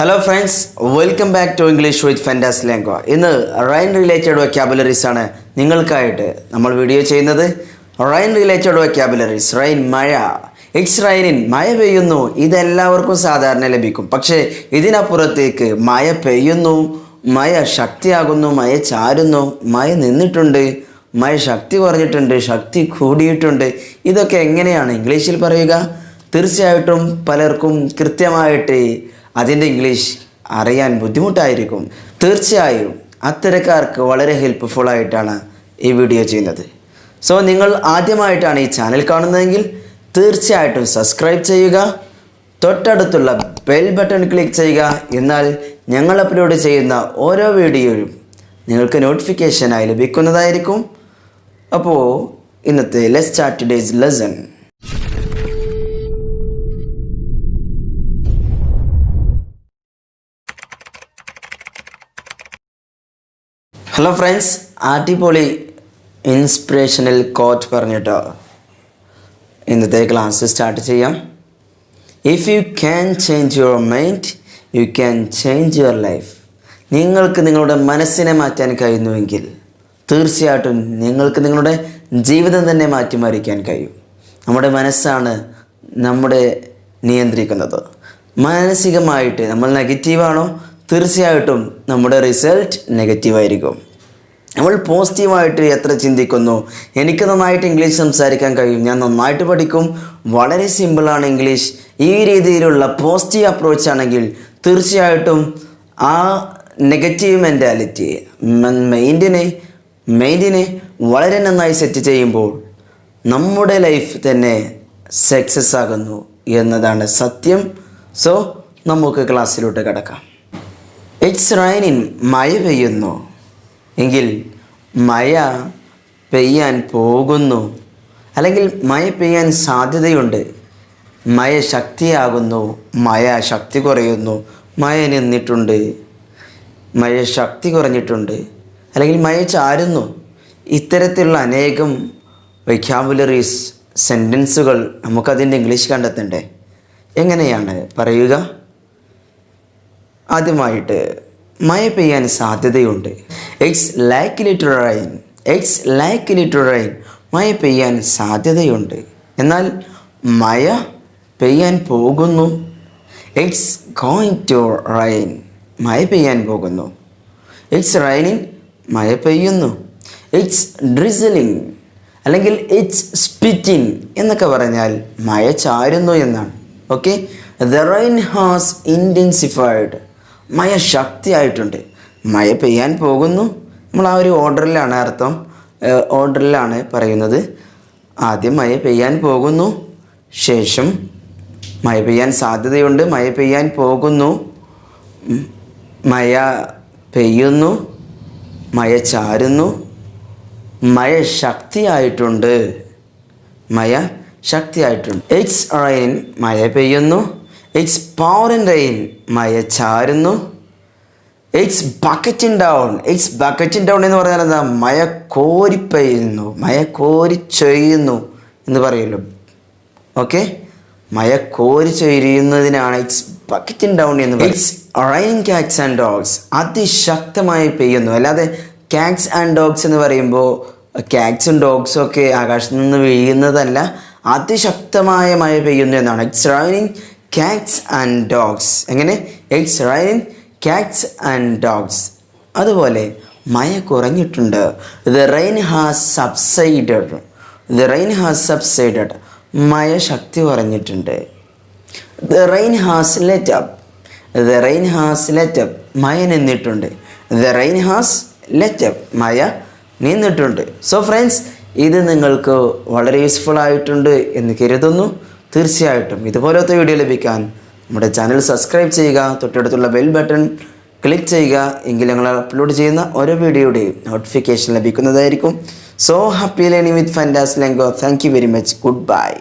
Hello friends, welcome back to English with Fantaslengua. ഇന്ന് rain related vocabularies ആണ് നിങ്ങൾക്കായിട്ട് നമ്മൾ വീഡിയോ ചെയ്യുന്നത്. Rain related vocabularies. റൈൻ മഴ. ഇറ്റ്സ് റൈനിൻ, മഴ പെയ്യുന്നു. ഇതെല്ലാവർക്കും സാധാരണ ലഭിക്കും. പക്ഷേ ഇതിനപ്പുറത്തേക്ക് മഴ പെയ്യുന്നു, മഴ ശക്തിയാകുന്നു, മഴ ചാരുന്നു, മഴ നിന്നിട്ടുണ്ട്, മഴ ശക്തി കുറഞ്ഞിട്ടുണ്ട്, ശക്തി കൂടിയിട്ടുണ്ട്. ഇതൊക്കെ എങ്ങനെയാണ് ഇംഗ്ലീഷിൽ പറയുക? തീർച്ചയായിട്ടും പലർക്കും കൃത്യമായിട്ട് അതിൻ്റെ ഇംഗ്ലീഷ് അറിയാൻ ബുദ്ധിമുട്ടായിരിക്കും. തീർച്ചയായും അത്തരക്കാർക്ക് വളരെ ഹെൽപ്ഫുള്ളായിട്ടാണ് ഈ വീഡിയോ ചെയ്യുന്നത്. സോ നിങ്ങൾ ആദ്യമായിട്ടാണ് ഈ ചാനൽ കാണുന്നതെങ്കിൽ തീർച്ചയായിട്ടും സബ്സ്ക്രൈബ് ചെയ്യുക, തൊട്ടടുത്തുള്ള ബെൽ ബട്ടൺ ക്ലിക്ക് ചെയ്യുക. എന്നാൽ ഞങ്ങൾ അപ്ലോഡ് ചെയ്യുന്ന ഓരോ വീഡിയോയും നിങ്ങൾക്ക് നോട്ടിഫിക്കേഷനായി ലഭിക്കുന്നതായിരിക്കും. അപ്പോൾ ഇന്നത്തെ let's start today's lesson. Hello friends, അടിപൊളി ഇൻസ്പിറേഷണൽ കോട്ട് പറഞ്ഞിട്ടോ ഇന്നത്തെ ക്ലാസ് സ്റ്റാർട്ട് ചെയ്യാം. If you can change your mind you can change your life. നിങ്ങൾക്ക് നിങ്ങളുടെ മനസ്സിനെ മാറ്റാൻ കഴിയുന്നുവെങ്കിൽ തീർച്ചയായിട്ടും നിങ്ങൾക്ക് നിങ്ങളുടെ ജീവിതം തന്നെ മാറ്റിമറിക്കാൻ കഴിയും. നമ്മുടെ മനസ്സാണ് നമ്മുടെ നിയന്ത്രിക്കുന്നത്. മാനസികമായിട്ട് നമ്മൾ നെഗറ്റീവാണോ, തീർച്ചയായിട്ടും നമ്മുടെ റിസൾട്ട് നെഗറ്റീവായിരിക്കും. നമ്മൾ പോസിറ്റീവായിട്ട് എത്ര ചിന്തിക്കുന്നു, എനിക്ക് നന്നായിട്ട് ഇംഗ്ലീഷ് സംസാരിക്കാൻ കഴിയും, ഞാൻ നന്നായിട്ട് പഠിക്കും, വളരെ സിമ്പിളാണ് ഇംഗ്ലീഷ്, ഈ രീതിയിലുള്ള പോസിറ്റീവ് അപ്രോച്ച് ആണെങ്കിൽ തീർച്ചയായിട്ടും ആ നെഗറ്റീവ് മെൻറ്റാലിറ്റി മൈൻഡിനെ വളരെ നന്നായി സെറ്റ് ചെയ്യുമ്പോൾ നമ്മുടെ ലൈഫ് തന്നെ സക്സസ് ആകുന്നു എന്നതാണ് സത്യം. സോ നമുക്ക് ക്ലാസ്സിലോട്ട് കിടക്കാം. ഇറ്റ്സ് റൈനിൻ, മഴ പെയ്യുന്നു എങ്കിൽ മഴ പെയ്യാൻ പോകുന്നു, അല്ലെങ്കിൽ മഴ പെയ്യാൻ സാധ്യതയുണ്ട്. മഴ ശക്തിയാകുന്നു, മഴ ശക്തി കുറയുന്നു, മഴ നിന്നിട്ടുണ്ട്, മഴ ശക്തി കുറഞ്ഞിട്ടുണ്ട്, അല്ലെങ്കിൽ മഴ ചാരുന്നു. ഇത്തരത്തിലുള്ള അനേകം വൊക്കാബുലറീസ് സെൻറ്റൻസുകൾ നമുക്കതിൻ്റെ ഇംഗ്ലീഷ് കണ്ടെത്തണ്ടേ? എങ്ങനെയാണ് പറയുക? ആദ്യമായിട്ട് മഴ പെയ്യാൻ സാധ്യതയുണ്ട്. It's likely to rain. It's likely to rain, മഴ പെയ്യാൻ സാധ്യതയുണ്ട്. എന്നാൽ മഴ പെയ്യാൻ പോകുന്നു. ഇറ്റ്സ് ഗോയിങ് ടു റൈൻ, മഴ പെയ്യാൻ പോകുന്നു. ഇറ്റ്സ് റൈനിങ്, മഴ പെയ്യുന്നു. ഇറ്റ്സ് ഡ്രിസിലിംഗ് അല്ലെങ്കിൽ ഇറ്റ്സ് സ്പിറ്റിംഗ് എന്നൊക്കെ പറഞ്ഞാൽ മഴ ചാരുന്നു എന്നാണ്. Okay, the rain has intensified, മഴ ശക്തിയായിട്ടുണ്ട്, മഴ പെയ്യാൻ പോകുന്നു. നമ്മൾ ആ ഒരു ഓർഡറിലാണ് അർത്ഥം, ഓർഡറിലാണ് പറയുന്നത്. ആദ്യം മഴ പെയ്യാൻ പോകുന്നു, ശേഷം മഴ പെയ്യാൻ സാധ്യതയുണ്ട്, മഴ പെയ്യാൻ പോകുന്നു, മഴ പെയ്യുന്നു, മഴ ചാരുന്നു, മഴ ശക്തിയായിട്ടുണ്ട്, മഴ ശക്തിയായിട്ടുണ്ട്. ഇറ്റ്സ് റൈൻ, മഴ പെയ്യുന്നു. ഇറ്റ്സ് പൗറിംഗ് റെയിൻ, മഴ ചാരുന്നു. It's bucketing down. It's bucketing down എന്ന് പറഞ്ഞാൽ എന്താ? മഴ കോരി പെയ്യുന്നു, മഴ കോരി ചൊയ്യുന്നു എന്ന് പറയുമല്ലോ. ഓക്കെ, മഴ കോരി ചൊരിയുന്നതിനാണ് ഇറ്റ്സ് ബക്കറ്റിംഗ് ഡൗൺ എന്ന് പറയുന്നത്. It's raining cats and dogs, അതിശക്തമായി പെയ്യുന്നു. അല്ലാതെ കാറ്റ്സ് ആൻഡ് ഡോഗ്സ് എന്ന് പറയുമ്പോൾ കാറ്റ്സും ഡോഗ്സും ഒക്കെ ആകാശത്ത് നിന്ന് വീഴുന്നതല്ല, അതിശക്തമായ മഴ പെയ്യുന്നു എന്നാണ്. It's raining cats and dogs. എങ്ങനെ? It's raining cats and dogs. അതുപോലെ മഴ കുറഞ്ഞിട്ടുണ്ട്. The rain has subsided. The rain has subsided, മഴ ശക്തി കുറഞ്ഞിട്ടുണ്ട്. The rain has let up. The rain has let up, മഴ നിന്നിട്ടുണ്ട്. The rain has let up, മഴ നിന്നിട്ടുണ്ട്. സോ ഫ്രണ്ട്സ്, ഇത് നിങ്ങൾക്ക് വളരെ യൂസ്ഫുൾ ആയിട്ടുണ്ട് എന്ന് കരുതുന്നു. തീർച്ചയായിട്ടും ഇതുപോലത്തെ വീഡിയോ ലഭിക്കാൻ നമ്മുടെ ചാനൽ സബ്സ്ക്രൈബ് ചെയ്യുക, തൊട്ടടുത്തുള്ള ബെൽ ബട്ടൺ ക്ലിക്ക് ചെയ്യുക. എങ്കിൽ ഞങ്ങൾ അപ്ലോഡ് ചെയ്യുന്ന ഓരോ വീഡിയോയുടെയും നോട്ടിഫിക്കേഷൻ ലഭിക്കുന്നതായിരിക്കും. സോ ഹാപ്പി ലേണിംഗ് വിത്ത് ഫാന്റാസ്ലെങ്ക്വ. Thank you very much. Good bye.